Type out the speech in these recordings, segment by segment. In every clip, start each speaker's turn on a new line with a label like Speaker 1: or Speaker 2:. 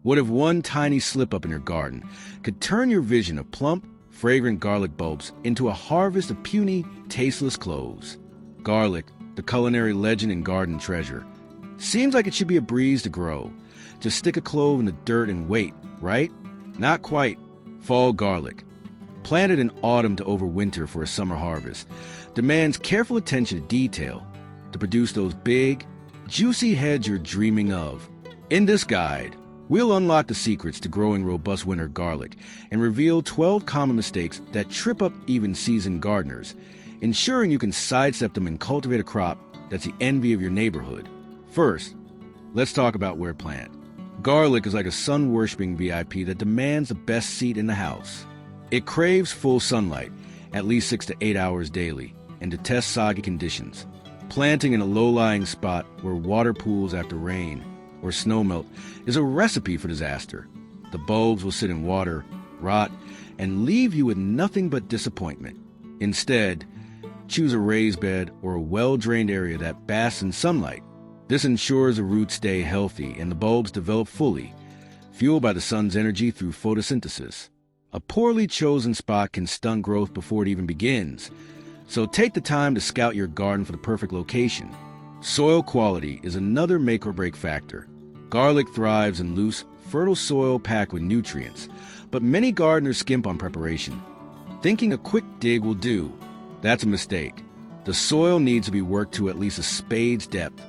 Speaker 1: What if one tiny slip-up in your garden could turn your vision of plump, fragrant garlic bulbs into a harvest of puny, tasteless cloves? Garlic, the culinary legend and garden treasure. Seems like it should be a breeze to grow. Just stick a clove in the dirt and wait, right? Not quite. Fall garlic, planted in autumn to overwinter for a summer harvest, demands careful attention to detail to produce those big, juicy heads you're dreaming of. In this guide, we'll unlock the secrets to growing robust winter garlic and reveal 12 common mistakes that trip up even seasoned gardeners, ensuring you can sidestep them and cultivate a crop that's the envy of your neighborhood. First, let's talk about where to plant. Garlic is like a sun-worshipping VIP that demands the best seat in the house. It craves full sunlight, at least 6 to 8 hours daily, and detests soggy conditions. Planting in a low-lying spot where water pools after rain or snowmelt is a recipe for disaster. The bulbs will sit in water, rot, and leave you with nothing but disappointment. Instead, choose a raised bed or a well-drained area that basks in sunlight. This ensures the roots stay healthy and the bulbs develop fully, fueled by the sun's energy through photosynthesis. A poorly chosen spot can stunt growth before it even begins, so take the time to scout your garden for the perfect location. Soil quality is another make-or-break factor. Garlic thrives in loose, fertile soil packed with nutrients, but many gardeners skimp on preparation. Thinking a quick dig will do. That's a mistake. The soil needs to be worked to at least a spade's depth,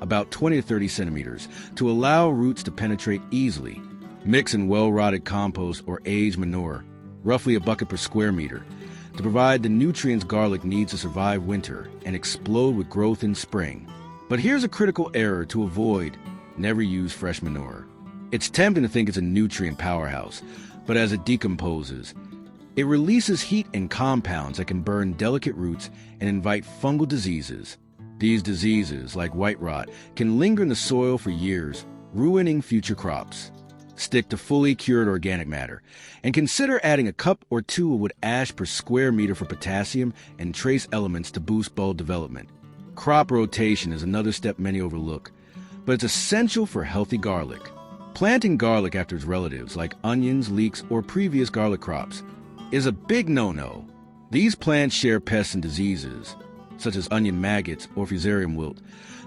Speaker 1: about 20 to 30 centimeters, to allow roots to penetrate easily. Mix in well-rotted compost or aged manure, roughly a bucket per square meter, to provide the nutrients garlic needs to survive winter and explode with growth in spring. But here's a critical error to avoid. Never use fresh manure. It's tempting to think it's a nutrient powerhouse, but as it decomposes, it releases heat and compounds that can burn delicate roots and invite fungal diseases. These diseases, like white rot, can linger in the soil for years, ruining future crops. Stick to fully cured organic matter, and consider adding a cup or two of wood ash per square meter for potassium and trace elements to boost bulb development. Crop rotation is another step many overlook, but it's essential for healthy garlic. Planting garlic after its relatives, like onions, leeks, or previous garlic crops, is a big no-no. These plants share pests and diseases, such as onion maggots or fusarium wilt,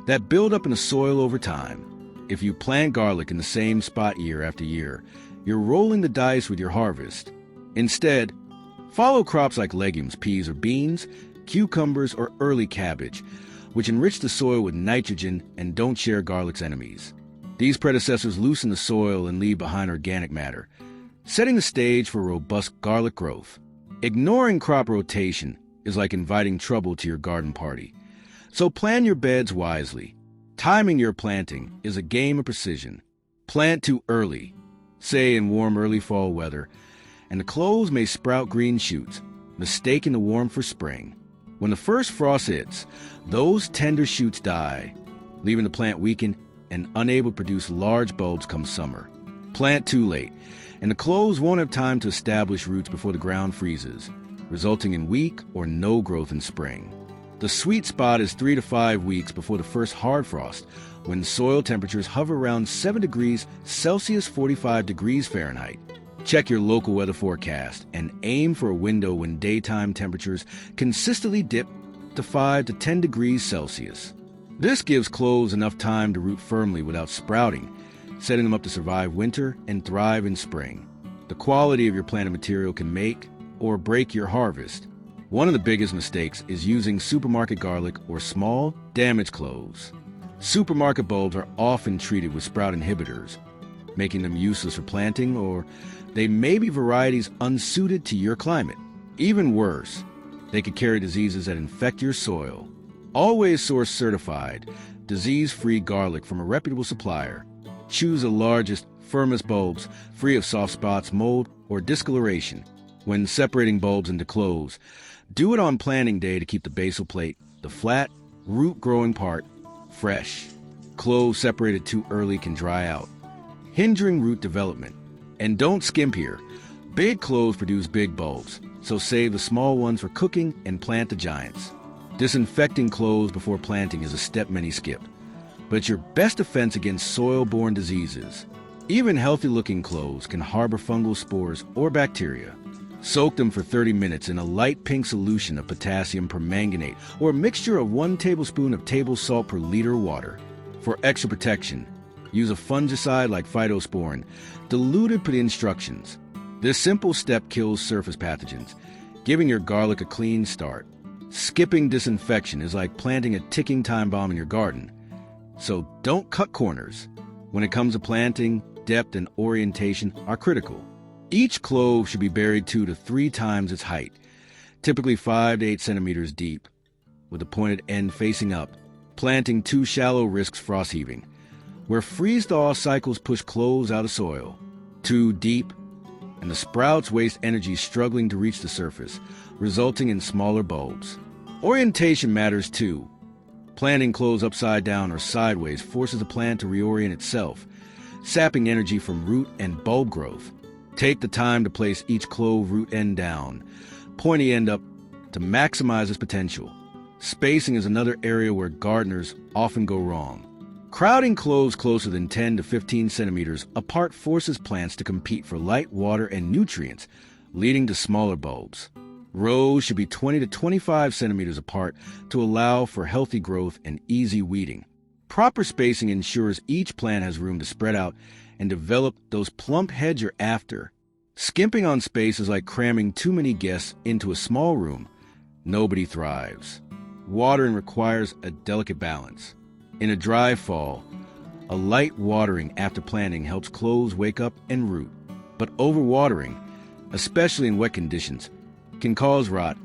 Speaker 1: that build up in the soil over time. If you plant garlic in the same spot year after year, you're rolling the dice with your harvest. Instead, follow crops like legumes, peas or beans, cucumbers or early cabbage, which enrich the soil with nitrogen and don't share garlic's enemies. These predecessors loosen the soil and leave behind organic matter, setting the stage for robust garlic growth. Ignoring crop rotation is like inviting trouble to your garden party. So plan your beds wisely. Timing your planting is a game of precision. Plant too early, say in warm early fall weather, and the cloves may sprout green shoots, mistaking the warmth for spring. When the first frost hits, those tender shoots die, leaving the plant weakened and unable to produce large bulbs come summer. Plant too late, and the cloves won't have time to establish roots before the ground freezes, resulting in weak or no growth in spring. The sweet spot is 3 to 5 weeks before the first hard frost, when soil temperatures hover around 7 degrees Celsius 45 degrees Fahrenheit. Check your local weather forecast and aim for a window when daytime temperatures consistently dip to 5 to 10 degrees Celsius. This gives cloves enough time to root firmly without sprouting, setting them up to survive winter and thrive in spring. The quality of your planted material can make or break your harvest. One of the biggest mistakes is using supermarket garlic or small, damaged cloves. Supermarket bulbs are often treated with sprout inhibitors, making them useless for planting, or they may be varieties unsuited to your climate. Even worse, they could carry diseases that infect your soil. Always source certified, disease-free garlic from a reputable supplier. Choose the largest, firmest bulbs, free of soft spots, mold, or discoloration. When separating bulbs into cloves, do it on planting day to keep the basal plate, the flat, root-growing part, fresh. Cloves separated too early can dry out, hindering root development. And don't skimp here. Big cloves produce big bulbs, so save the small ones for cooking and plant the giants. Disinfecting cloves before planting is a step many skip, but it's your best defense against soil-borne diseases. Even healthy-looking cloves can harbor fungal spores or bacteria. Soak them for 30 minutes in a light pink solution of potassium permanganate or a mixture of 1 tablespoon of table salt per liter of water. For extra protection, use a fungicide like Phytosporin, diluted per the instructions. This simple step kills surface pathogens, giving your garlic a clean start. Skipping disinfection is like planting a ticking time bomb in your garden. So don't cut corners. When it comes to planting, depth and orientation are critical. Each clove should be buried 2 to 3 times its height, typically 5 to 8 centimeters deep, with the pointed end facing up. Planting too shallow risks frost heaving, where freeze-thaw cycles push cloves out of soil. Too deep, and the sprouts waste energy struggling to reach the surface, resulting in smaller bulbs. Orientation matters too. Planting cloves upside down or sideways forces the plant to reorient itself, sapping energy from root and bulb growth. Take the time to place each clove root end down, pointy end up, to maximize its potential. Spacing is another area where gardeners often go wrong. Crowding cloves closer than 10 to 15 centimeters apart forces plants to compete for light, water, and nutrients, leading to smaller bulbs. Rows should be 20 to 25 centimeters apart to allow for healthy growth and easy weeding. Proper spacing ensures each plant has room to spread out and develop those plump heads you're after. Skimping on space is like cramming too many guests into a small room. Nobody thrives. Watering requires a delicate balance. In a dry fall, a light watering after planting helps cloves wake up and root. But overwatering, especially in wet conditions, can cause rot,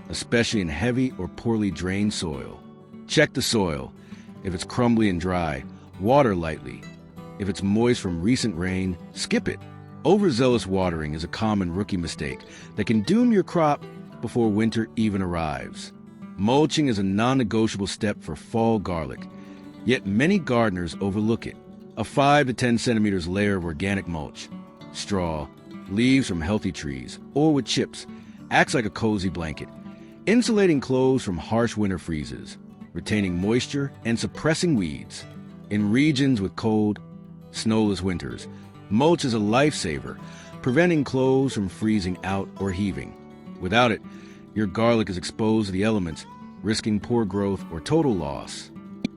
Speaker 1: especially in heavy or poorly drained soil. Check the soil. If it's crumbly and dry, water lightly. If it's moist from recent rain, skip it. Overzealous watering is a common rookie mistake that can doom your crop before winter even arrives. Mulching is a non-negotiable step for fall garlic, yet many gardeners overlook it. A 5 to 10 centimeters layer of organic mulch, straw, leaves from healthy trees, or with chips, acts like a cozy blanket, insulating cloves from harsh winter freezes, retaining moisture and suppressing weeds. In regions with cold, snowless winters, mulch is a lifesaver, preventing cloves from freezing out or heaving. Without it, your garlic is exposed to the elements, risking poor growth or total loss.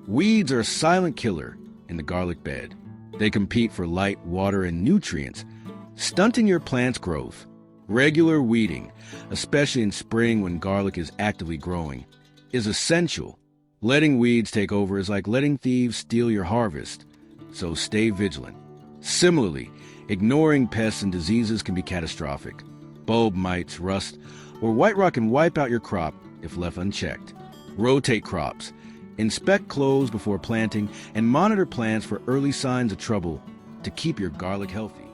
Speaker 1: Weeds are a silent killer in the garlic bed. They compete for light, water, and nutrients, stunting your plant's growth. Regular weeding, especially in spring when garlic is actively growing, is essential. Letting weeds take over is like letting thieves steal your harvest, so stay vigilant. Similarly, ignoring pests and diseases can be catastrophic. Bulb mites, rust, or white rot can wipe out your crop if left unchecked. Rotate crops. Inspect cloves before planting and monitor plants for early signs of trouble to keep your garlic healthy.